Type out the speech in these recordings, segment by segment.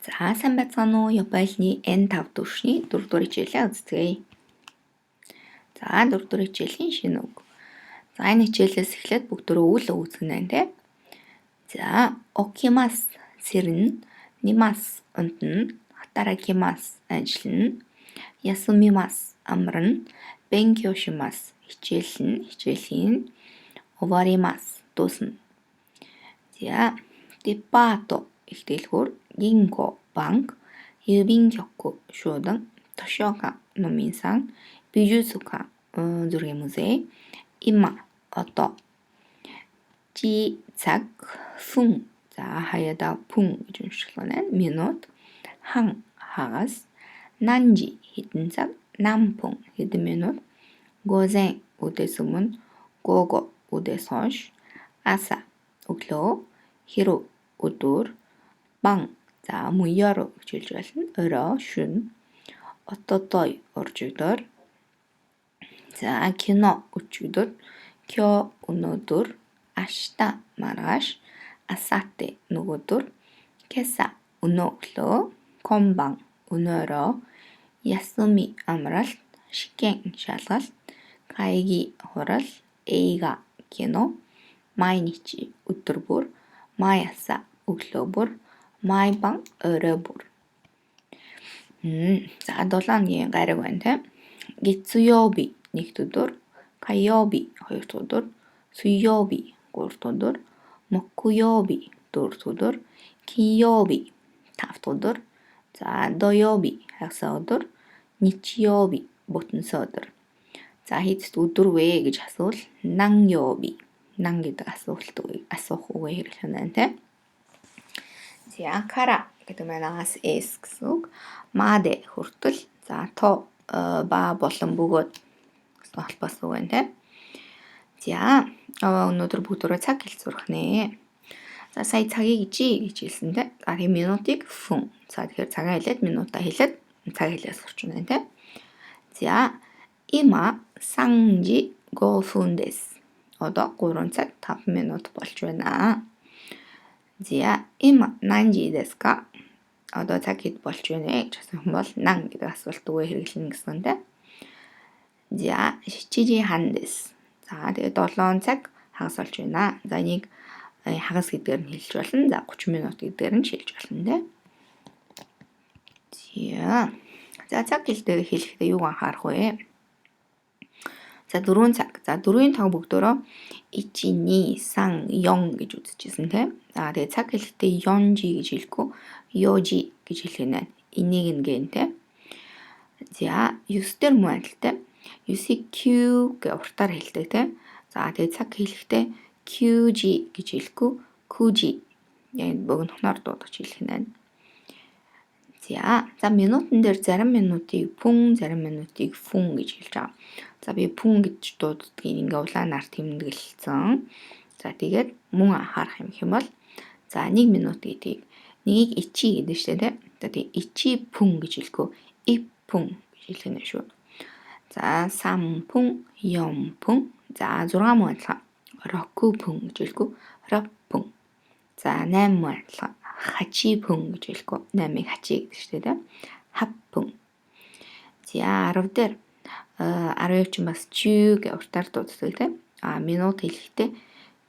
За, сайн байцгаана уу? Японы N5 түвшний 4 дугаар хичээлээ үздэе. За, 4 дугаар хичээлийн шинэ үг. За, энэ хичээлээс эхлээд бүгдөө үл үүсгэнэ тэ. За, окимас сэрнэ, нимас унтна, хатаракимас ажиллана, ясумимас амарна, бенкё шимас хичээлнэ, хичээхийн, оваримас дуусна. За, деппато их дэлгүүр, гинко банк, юбинкёку шуудан, тошиока номын сан, бижусука зургийн музей, има одоо, чи цаг, фүн за хаяада пүн гэж унших байна. Минут, хан хагас, нанжи хэдэн цаг, нампун хэдэн минут, гозен үдээс өмнө, гого үдээс хойш, аса өглөө, хиру өдөр, бан за муяро гэж хэлж байна. Орой, шөнө, ототой орчигдор. За кино өчигдөр, кё өнөөдөр, ашта маргааш, асате нөгөөдөр, кеса өнөө өглөө, конбан өнөөрөө, ясуми амралт, шикен шалгалт, кайги хурал, эйга кино, майничи өдөр бүр, маяса өглөө бүр, майбан орой бүр. За 7 өдрийн гариг байна те. Гицуёби нэгд өдөр, кайёби хоёрт өдөр, суёби гуравт өдөр, моккуёби дөрөвт өдөр, кинёби тавт өдөр, за доёби хагас өдөр, ничиёби бүтэнсэ өдөр. За хэдт өдөр вэ гэж асуул нанёби. Нан гэдэг асуух үгээ хэрэглэх нь те. За кара гэдэг манаас эс гэсэн үг. Маде хүртэл. За то ба болон бөгөөд гэсэн холбоос үг байна те. За өнөөдөр бүгдөө цаг хэл сурах нэ. За сая цагийг жи гэж хэлсэн те. За тийм минутыг фүн. За тэгэхээр цагаа хэлээд минутаа хэлээд цаг хэлээс сурч байна те. За има 3時5分です. Одоо 3 цаг 5 минут болж байна. За има何時ですか? Одоо цаг хэд болж байна вэ гэж асуух юм бол нан гэдэг асуулт үгээ хэрэглэнэ гэсэн дээ. За 7時半です. За тэгээд 7 цаг хагас болж байна. За энийг хагас гэдгээр нь хэлж болно. За 30 минут гэдгээр нь хэлж болно дээ. За цаг хэлээр хэлэхдээ юу анхаарах вэ? За 4 цаг. За 4-ийн тог бүгдөө 1 2 3 4 гэж үзчихсэн тийм. За тэгээ цаг хэлэхдээ 4 гэж хэлэхгүй 4 гэж хэлэх нь. Энийг ингээн тийм. За 9 дээр муу адилтай. 9-ийг Q гэж уртаар хэлдэг тийм. За тэгээ цаг хэлэхдээ QG гэж хэлэхгүй QG. Яг богинохноор дуудаж хэлэх нь. За минутын дээр зарим минутыг пүн, зарим минутыг фүн гэж хэлж байгаа. За би пүн гэж дууддгийг ингээ улаанаар тэмдэглэсэн. За тэгээд мөн анхаарах юм бол за 1 минут гэдгийг нэгийг ичи гэдэг шүү дээ. За тэгээд ичи пүн гэж хэлэхгүй и пүн гэж хэлэх нь шүү. За 3 пүн, 4 пүн, за 6 муу адилхан. Року пүн гэж хэлэхгүй рop пүн. За 8 муу адилхан. Хачи пүн гэж хэлэхгүй 8-ыг хачи гэдэг шүү дээ. Хап пүн. За 10 дээр 10 ч бас жүү гэж уртаар дууддаг тийм. Минут хэлэхдээ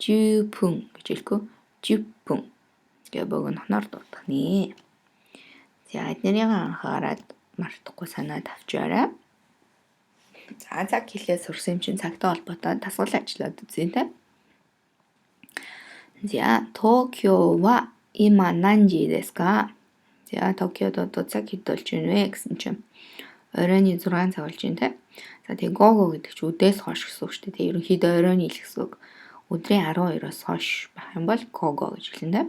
жүү пүн гэж хэлэхгүй жүү пүн гэж богинохноор дуудах нэ. За эднэрийг анхаарад мартахгүй санаад авчаарай. За цаг хэлээ сурсан юм чинь цагтай холбоотой дасгал ажлаад үзье тийм. За Токио ва има нанжи desu ka? За Токиод одоо цаг хэд болж байна вэ гэсэн чинь оройны 6 цаг болж байна тийм. За тэгээ гого гэдэг чинь өдөөс хойш гэсэн үг шүү дээ. Ерөнхийдөө оройны л гэсэн үг. Өдрийн 12-оос хойш байх юм бол гого гэж хэлнэ.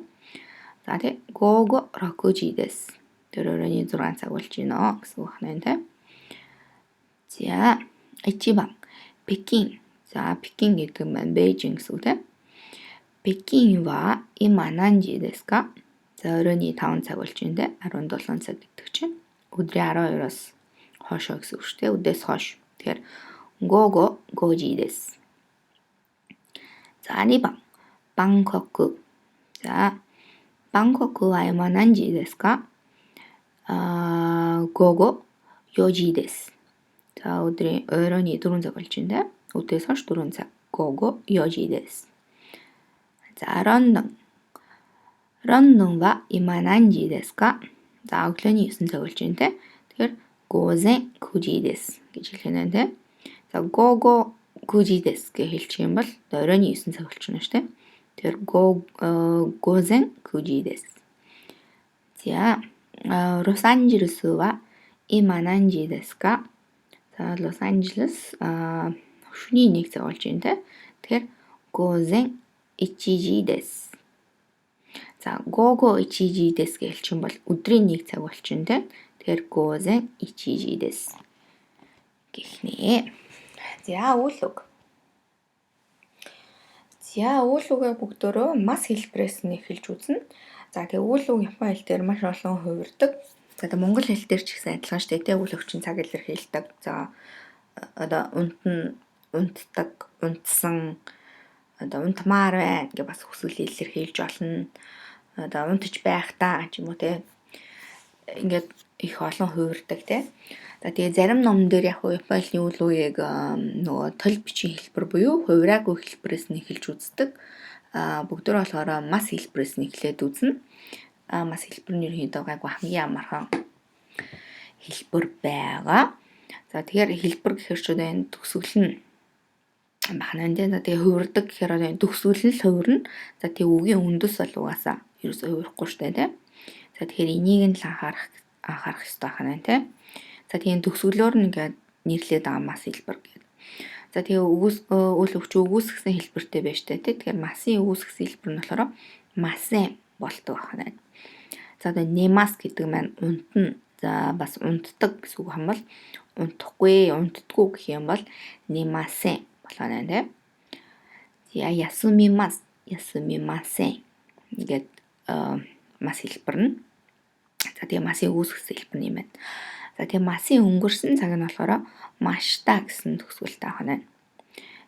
За тэгээ гого рокужи desu. Тэр оройны 6 цаг болж байна гэсэн үг байна тийм. За ичибан Пекин. За Пекин гэдэг нь Бээжин гэсэн үг тийм. Пекин ва има нанжи desu ka? За оройны 5 цаг болж байна тийм. 17 цаг гэдэг чинь өдрийн 12-оос хойшоо гэсэн үг шүү дээ. Өдөөс хойш. Тэгэхээр гого гожи desu. За 2番 Бангкок. За Бангкок ва има нанжи desu ka? 고고 요지です. 자, 오늘이 어른이 4цаг болж байна. өдөөс хойш 4 цаг. 고고 요지です. 자, 런던. 런던 와今何時ですか? 자, өглөөний 9 цаг болж байна те. Тэгэхээр 고zen 9時です гэж хэлэх нь те. За, 고고 9時ですгэж хэлчих юм бол оройн 9 цаг болчихно шүү дээ. Тэгэхээр 고zen 9時です. За, 로스앤젤레스 와今何時ですか? За, 로스앤젤레스 шөнийн 1 цаг болж байна те. Тэгэхээр 고zen 1時です. За, 고고 1時ですгэж хэлчих юм бол өдрийн 1 цаг болчихно те. Тэгэхээр 고zen 1時です. гэх нэ. За, үйл үг. За, үйл үгээ бүгдөө мас хэлбэрээс нь эхэлж үзнэ. За, тэгээ үйл үг Япон хэл дээр маш олон хувирдаг. За, тэгээ монгол хэл дээр ч гэсэн адилхан шүү дээ. Үйл өгчин цаг илэрхийлдэг. За, одоо унтдаг, унтсан, одоо унтмаар байна гэж бас хүсэл илэрхийлж болно. Одоо унтж байх та ч юм уу те. Ингээд их олон хувирдаг те. За, тэгээ зарим ном дээр яг Япон хэлний үйл үгийг нөгөө төл бичгийн хэлбэр буюу хувираагүй хэлбэрээс нь эхэлж үздэг. Бүгдөө болохоор мас хэлбэрээс нь эхлээд үзнэ. Мас хэлбэр нь ерөнхийдөө гайгүй хамгийн амархан хэлбэр байгаа. За, тэгэхээр хэлбэр гэхэр ч одоо энэ төгсгөл нь бахна энэ. За, тэгээ хувирдаг гэхээр одоо энэ төгсгөл нь л хувирна. За, тэгээ үгийн үндэс бол угаасаа ерөөсөө хувирахгүй шүү дээ те. За, тэгэхээр энийг нь л анхаарах хэрэгтэй байна те. За, тийм төгсгөлөөр нь ингээд нэрлээд байгаа мас хэлбэр гэдэг. За, тэгээ үйл өгч өгөөсгсөн хэлбэртэй байж таа тий. Тэгэхээр масын өгөөсгсөн хэлбэр нь болохоор масын болдог байна. За, одоо немас гэдэг маань унтна. За, бас унтдаг гэсэн үг юм бол унтахгүй, унтдаггүй гэх юм бол немасен болох нь тий. За, ясумимасен гэдэг мас хэлбэр нь. За, тэгээ масын өгөөсгсөн хэлбэр нь юм байна. За, тэгээ масын өнгөрсөн цаг нь болохоор машта гэсэн төгсгөлтэй байна.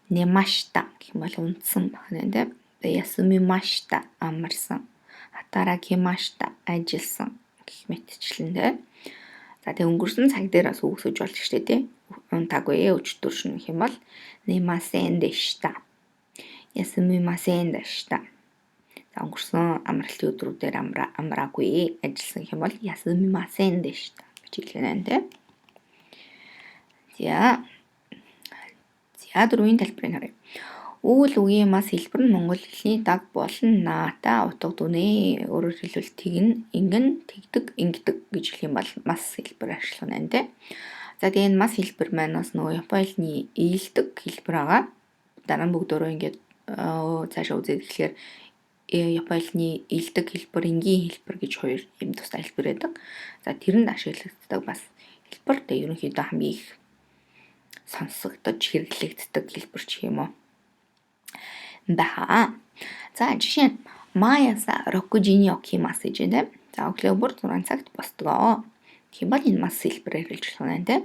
Немашта гэх юм бол унтсан байна тийм. Тэгээ ясумимашта амарсан. Хатаракимашта ажилласан гэх мэтчлэн тийм. За, тэгээ өнгөрсөн цаг дээр бас үгсэж болж штэ тийм. Унтаагүй өчтөр шин гэх юм бол немасен дэшта. Ясумимасен дэшта. За, өнгөрсөн амралтын өдрүүдээр амраагүй ажилласан гэх юм бол ясумимасен дэшта. Чиглэнэ. За, дөрвийн тайлбарыг харъя. Үйл үгийн мас хэлбэр нь монгол хэлний даг болон наатай утга дүнээ. Өөрөөр хэлбэл тэгнэ, ингэн, тэгдэг, ингэдэг гэж хэлэх юм бол мас хэлбэр ашиглана те. За, тэгээ энэ мас хэлбэр маань бас нөгөө Япон хэлний ээлдэг хэлбэр байгаа. Дараа нь бүгдөө ингээд цаашаа үзээд эхлэхээр Япон хэлний ээлдэг хэлбэр, энгийн хэлбэр гэж хоёр юм тусдаа хэлбэр байдаг. За, тэрэнд ашиглагддаг бас хэлбэр тэ ерөнхийдөө хамгийн их сонсогдож хэрэглэгддэг хэлбэр ч юм уу. Баха. За, жишээ нь маяса 6 жиний окимас гэж байна. За, өглөө бүр 6 цагт босдгоо. Гэх юм бол энэ мас хэлбэрээр хэлж байна те.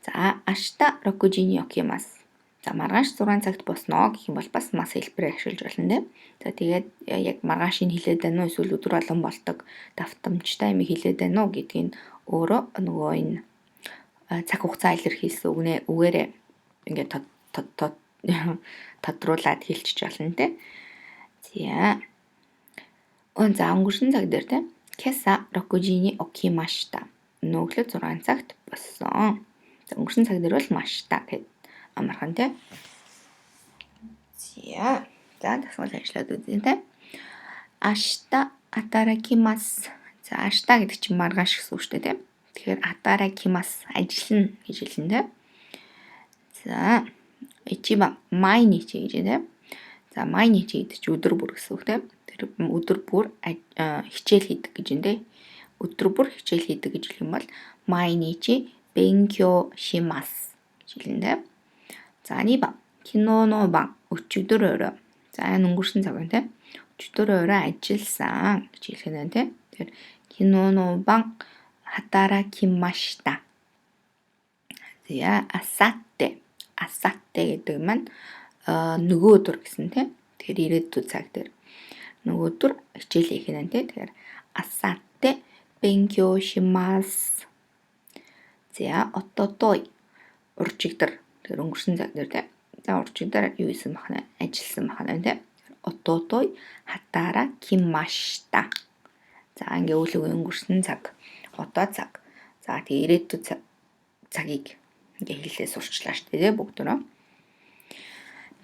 За, ашта 6 жиний окимас. За, маргааш 6 цагт босноо гэх юм бол бас мас хэлбэрээр ашиглаж болно те. За, тэгээд яг маргаашийг хэлээд байна уу эсвэл өдөр болгон болдог давтамжтай юм хэлээд байна уу гэдгийг өөрөө нөгөө энэ цаг хугацаа илэрхийлсэн үгээрээ ингээд тодруулаад хэлчих болно те. За, өнгөрсөн цаг дээр те. Кеса 6 жиний окимашта. Өглөө 6 цагт боссон. За, өнгөрсөн цаг дээр бол машта гэдэг амархан те. За, дасгал ажиллаад үзье те. Ашта атаракимас. За, ашта гэдэг чинь маргааш гэсэн үг шүү дээ те. Тэгэхээр атаракимас ажиллана гэж хэлнэ те. За, ичиба майничи гэж те. За, майничи гэдэг чинь өдөр бүр гэсэн үг те. Тэр өдөр бүр хичээл хийдэг гэж энэ те. Өдөр бүр хичээл хийдэг гэж хэлэх юм бол майничи бенкё шимас гэж хэлнэ те. За, 2番 киноно бан өчигдөр орой. За, энэ өнгөрсөн цаг байна те. Өчигдөр орой ажилласан гэж хэлэх нь те. Тэгэхээр киноно бан хатаракимашта. За, асатте гэдэг маань нөгөө өдөр гэсэн те. Тэгэхээр ирээдүйн цаг дээр нөгөө өдөр хичээл хийх нь те. Тэгэхээр асатте 勉強します. За 어떠또이 урчигдар тэр өнгөрсөн цаг дээр тэ. За урчигдар юу исэн бахна? Ажилласан бахна тэ. 어떠또이 хатара кимашта. За ингээ өглөөгийн өнгөрсөн цаг, одоо цаг. За тэгээ ирээдүйд цагийг ингээ хэлээ сурчлаа шүү дээ бүгдөө.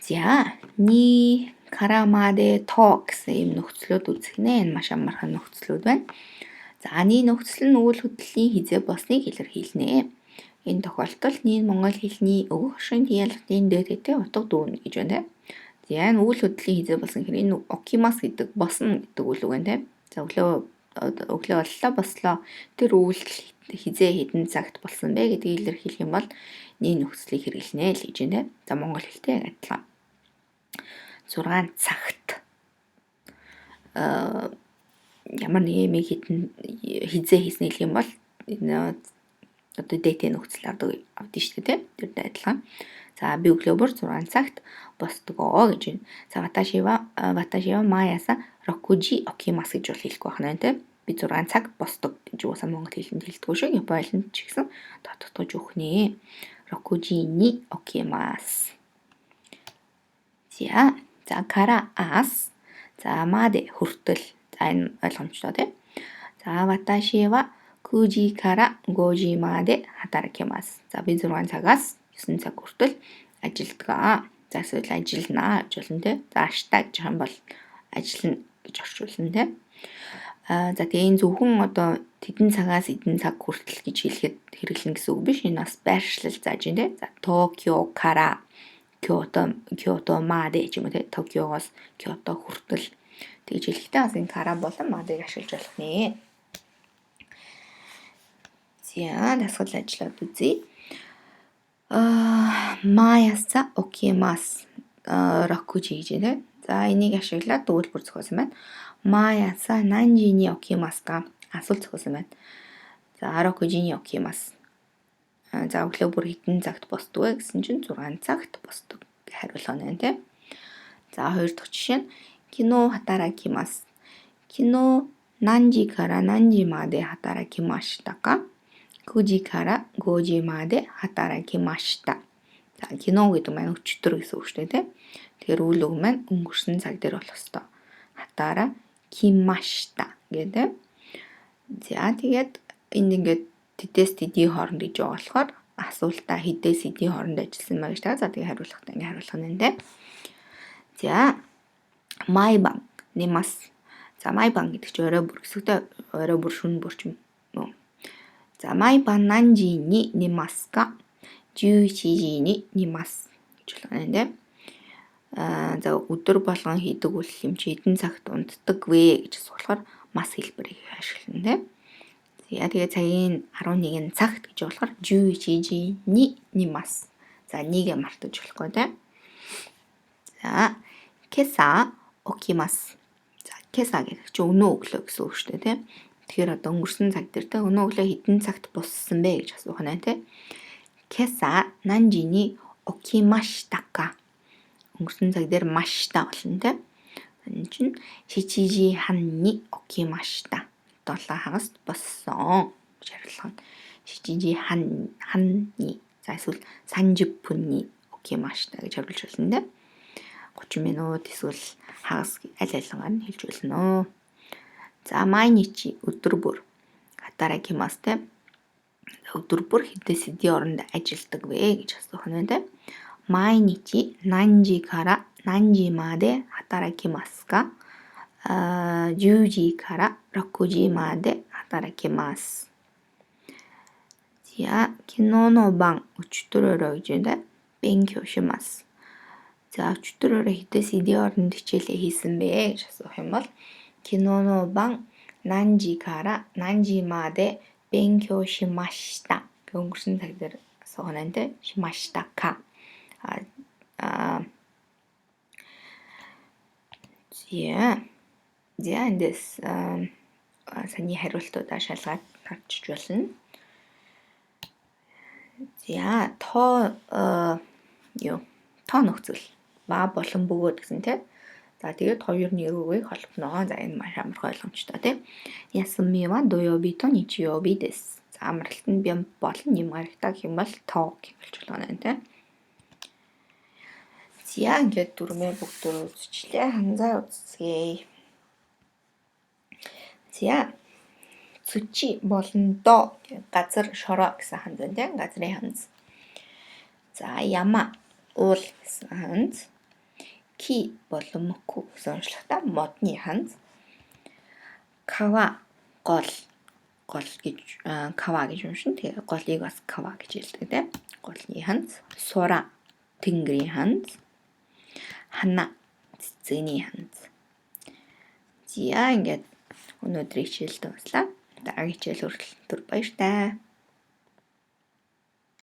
За ни карамаде то гэсэн юм нөхцлүүд үзэх нэ. Энэ маш амархан нөхцлүүд байна. За ни нөхцөл нь үйл хөдлөлийн хизээ болсныг илэрхийлнэ. Энэ тохиолдолд ни монгол хэлний өгөх шин диалектын дэдэтэй утга дүүнэ гэж байна. За энэ үйл хөдлөлийн хизээ болсон хэрэг энэ окимас гэдэг босно гэдэг үг байна. За өглөө боллоо бослоо. Тэр үйл хизээ хэдэн цагт болсон бэ гэдгийг илэрхийлэх юм бол ни нөхцөлийг хэрэглэнэ л гэж байна. За монгол хэлтэй яг адилхан. 6 цагт ямар нэг юм хизээ хийсэн хэлэх юм бол энэ одоо дэдийн нөхцөл авдаг шүү дээ. Тэр адилхан. За би өглөө бүр 6 цагт босдгоо гэж байна. За ваташива маяса рокужи окимас гэж бол хэлэх байх нэ. Би 6 цаг босдог гэж уусаа монгол хэлэнд хэлдэг шүү. Японы хэлэнд ч гэсэн тодтогч өгнэ. Рокужи ни окимас. За кара ас. За маде хүртэл. За энэ ойлгомжтой тийм. За ваташива 9時から5時まで働きます. За би 6 цагаас 9 цаг хүртэл ажилдгаа. За эсвэл ажиллана гэж болно те. За аштаа гэж юм бол ажиллана гэж орчуулна те. За тэгээ энэ зөвхөн одоо тэдэн цагаас эдэн цаг хүртэл гэж хэлэхэд хэрэглэн гэсэн үг биш. Энэ бас байршлал зааж байна те. За Токио кара Кёото маде гэж юм те. Токиогоос Кёото хүртэл тэгж хэлэхдээ бас энэ кара болон мадыг ашиглаж болох нэ. За дасгал ажлууд үзье. Маяса окимас рокужи гэж байна. За энийг ашиглаад өгүүлбэр зохиосон байна. Маяса нанжи ни окимас ка асуулт зохиосон байна. За рокужи ни окимас. За өглөө бүр хэдэн цагт босдог вэ гэсэн чинь 6 цагт босдог хариулга байна тийм. За хоёр дахь жишээ нь кино хатаракимас. Кино нанжи кара нанжи маде хатаракимашта ка? 9時から5時まで働きました. За кино гэдэг маань өчтөр гэсэн үг шүү дээ. Тэгэхээр үйл үг маань өнгөрсөн цаг дээр болох ёстой. Хатаракимашта гэдэг. За тэгээд энд ингээд тэдээс тэдийн хооронд гэж байгаа болохоор асуултаа хэдээс хэдийн хооронд ажилласан маа гэж та. За тэгээд хариулахтаа ингээд хариулах нь дээ. За майбан немас. За майбан гэдэг чинь орой бүр гэсэгтэй орой бүр шөнө бүр ч юм уу. За майбан нанжи ни немас ка? 11時に寝ますгэж байна. За өдөр болгон хийдэг үйл юм чи эдэн цагт унтдаг вэ гэж асуухаар мас хэлбэрийг ашиглана. Тэгээ цагийн 11 цагт гэж болохоор 11時に寝ます. За нэгэ мартаж болохгүй те. За кеса окимас. За кеса гэдэг чи өнөө өглөө гэсэн үг шүү дээ те. Тэгэхээр одоо өнгөрсөн цаг дээр те өнөө өглөө хэдэн цагт боссон бэ гэж асуух нь те. Кеса нанжи ни окимашта ка? Өнгөрсөн цаг дээр машта болно те. Энэ чинь 7時半に起きました. 7 хагас боссон гэж хариулах нь. 7時半に. За эсвэл 30分に起きましたгэж хариулж болно те. 30 минут эсвэл хагас аль алингаар нь хэлж болно. За майничи өдөр бүр хатаракимас те. Өдөр бүр хэдээс хэдийн оронд ажилдаг вэ гэж асуух нь те. Майничи нанжи кара нанжи маде хатаракимас ка? 10時から6時まで働きます. За昨日の晩өчтөрөөрөө гэж байна. 勉強します. За өчтөрөөрөө хэдээс хэдийн оронд хичээлээ хийсэн бэ гэж асуух юм бол 昨日の晩何時から何時まで勉強しました. Өнгөрсөн цаг дээр асуух нь те. しましたか? За эндээс саний хариултуудаа шалгаад тавьчих болно. За тоо нөхцөл ба болон бөгөөд гэсэн те. За тэгээд хоёр нэрүүгээ холбоно. За энэ маш амархан ойлгомжтой тийм. Ясми ва доёби то ничиёби дэс. За амралтанд бям болон ням гарагтаа гэх юм бол тоо гэвэлж болно тийм. За ингээд дүрмээ бүгдөө үзчихлээ. Ханзаа үзье. За цүчи болон до газар шороо гэсэн ханзаа тийм. Газрын ханз. За яма уул гэсэн ханз. Ки болон мөкү гэсэн онцлогтой модны ханз. Кава гол гэж кава гэж уншина. Тэгээ голыг бас кава гэж хэлдэг тийм. Голны ханз. Сура тэнгэрийн ханз. Хана цэцэний ханз. За ингээд өнөөдрийн хичээлд дуслаа. Дараагийн хичээл хүртэл баяртай.